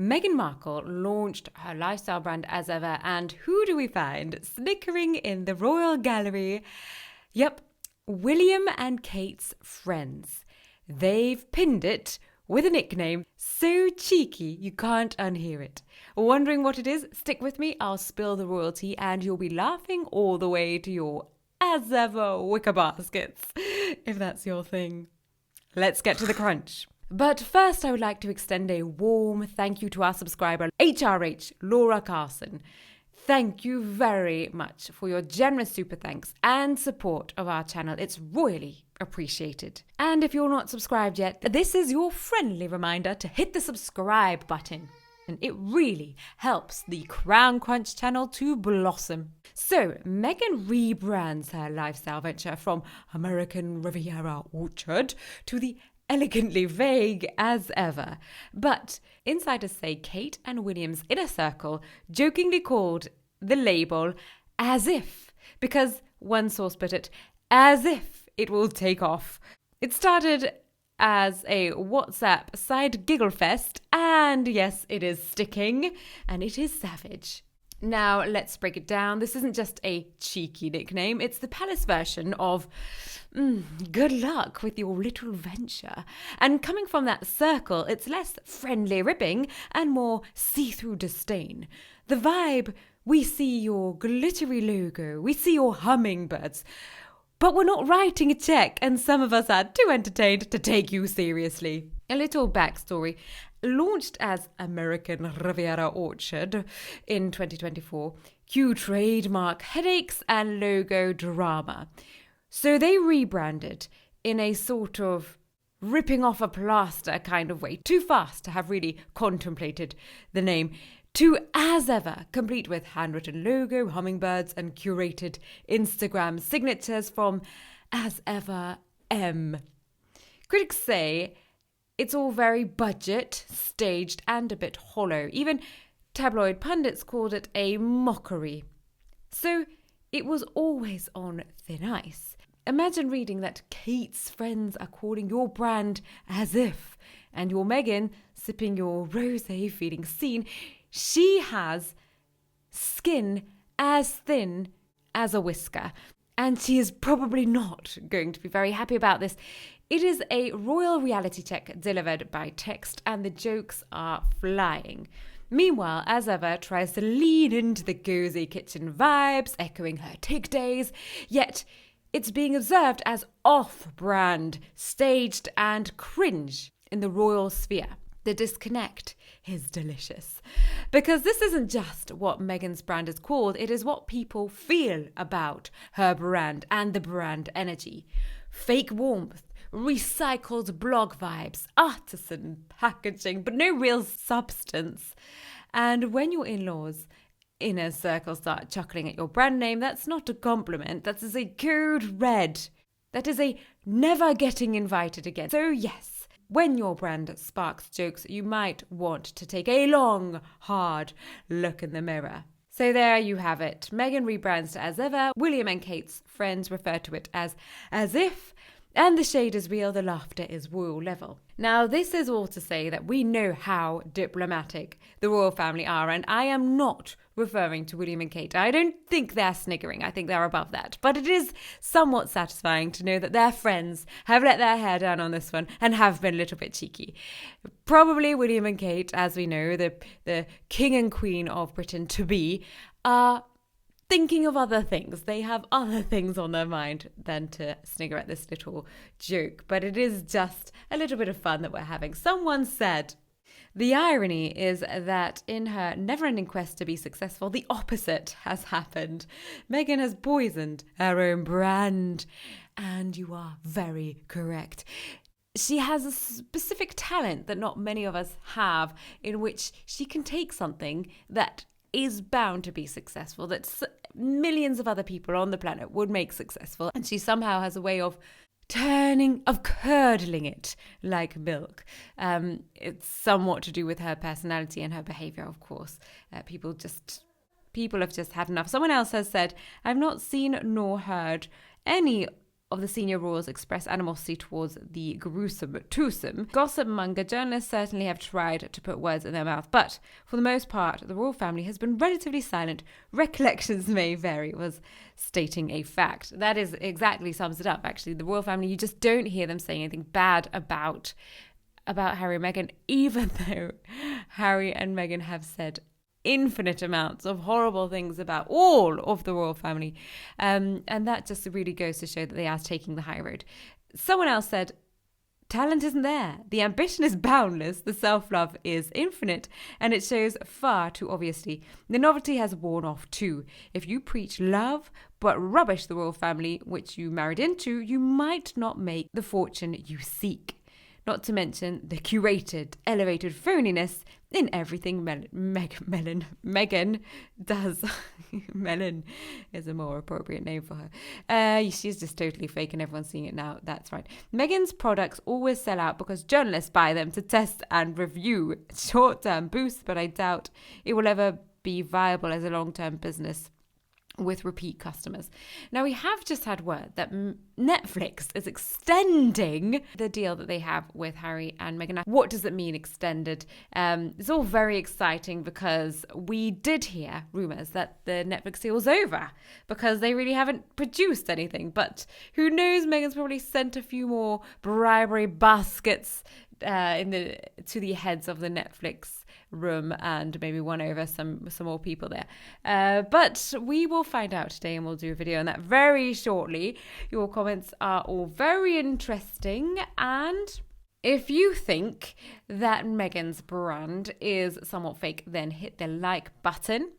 Meghan Markle launched her lifestyle brand as ever, and who do we find snickering in the royal gallery? Yep, William and Kate's friends. They've pinned it with a nickname so cheeky you can't unhear it. Wondering what it is? Stick with me, I'll spill the royalty and you'll be laughing all the way to your as ever wicker baskets, if that's your thing. Let's get to the crunch. But first, I would like to extend a warm thank you to our subscriber, HRH Laura Carson. Thank you very much for your generous super thanks and support of our channel. It's royally appreciated. And if you're not subscribed yet, this is your friendly reminder to hit the subscribe button. And it really helps the Crown Crunch channel to blossom. So, Meghan rebrands her lifestyle venture from American Riviera Orchard to the elegantly vague as ever. But insiders say Kate and William's inner circle jokingly called the label as if, because one source put it, as if it will take off. It started as a WhatsApp side giggle fest, and yes, it is sticking, and it is savage. Now, let's break it down. This isn't just a cheeky nickname. It's the palace version of good luck with your little venture. And coming from that circle, it's less friendly ribbing and more see-through disdain. The vibe, we see your glittery logo, we see your hummingbirds, but we're not writing a check, and some of us are too entertained to take you seriously. A little backstory. Launched as American Riviera Orchard in 2024, cue trademark headaches and logo drama. So they rebranded in a sort of ripping off a plaster kind of way, too fast to have really contemplated the name, to as ever, complete with handwritten logo, hummingbirds, and curated Instagram signatures from as ever M. Critics say it's all very budget, staged, and a bit hollow. Even tabloid pundits called it a mockery. So it was always on thin ice. Imagine reading that Kate's friends are calling your brand as if, and your Meghan sipping your rosé feeling seen. She has skin as thin as a whisker, and she is probably not going to be very happy about this. It is a royal reality check delivered by text, and the jokes are flying. Meanwhile, as ever, tries to lean into the cozy kitchen vibes, echoing her tig days, yet it's being observed as off-brand, staged, and cringe in the royal sphere. The disconnect is delicious. Because this isn't just what Meghan's brand is called, it is what people feel about her brand and the brand energy. Fake warmth, recycled blog vibes, artisan packaging, but no real substance. And when your in-laws' inner circle start chuckling at your brand name, that's not a compliment, that is a code red. That is a never getting invited again. So yes, when your brand sparks jokes, you might want to take a long, hard look in the mirror. So there you have it. Meghan rebrands to as ever. William and Kate's friends refer to it as if. And the shade is real, the laughter is royal level. Now, this is all to say that we know how diplomatic the royal family are, and I am not referring to William and Kate. I don't think they're sniggering. I think they're above that. But it is somewhat satisfying to know that their friends have let their hair down on this one and have been a little bit cheeky. Probably William and Kate, as we know, the king and queen of Britain to be, are thinking of other things. They have other things on their mind than to snigger at this little joke. But it is just a little bit of fun that we're having. Someone said, the irony is that in her never-ending quest to be successful, the opposite has happened. Meghan has poisoned her own brand. And you are very correct. She has a specific talent that not many of us have, in which she can take something that is bound to be successful, that millions of other people on the planet would make successful, and she somehow has a way of curdling it like milk. It's somewhat to do with her personality and her behavior, of course. People have just had enough. Someone else has said, I've not seen nor heard any of the senior royals express animosity towards the gruesome twosome. Gossip monger journalists certainly have tried to put words in their mouth, but for the most part, the royal family has been relatively silent. Recollections may vary, was stating a fact. That is exactly sums it up, actually. The royal family, you just don't hear them saying anything bad about Harry and Meghan, even though Harry and Meghan have said infinite amounts of horrible things about all of the royal family. And that just really goes to show that they are taking the high road. Someone else said, talent isn't there. The ambition is boundless. The self-love is infinite. And it shows far too obviously. The novelty has worn off too. If you preach love but rubbish the royal family, which you married into, you might not make the fortune you seek. Not to mention the curated, elevated phoniness in everything Meghan does. Melon is a more appropriate name for her. She's just totally fake and everyone's seeing it now. That's right. Meghan's products always sell out because journalists buy them to test and review. Short-term boost, but I doubt it will ever be viable as a long-term business with repeat customers. Now, we have just had word that Netflix is extending the deal that they have with Harry and Meghan. Now, what does it mean, extended? It's all very exciting because we did hear rumours that the Netflix deal was over because they really haven't produced anything. But who knows, Meghan's probably sent a few more bribery baskets to the heads of the Netflix room and maybe won over some more people there. But we will find out today and we'll do a video on that very shortly. Your comments are all very interesting, and if you think that Meghan's brand is somewhat fake, then hit the like button.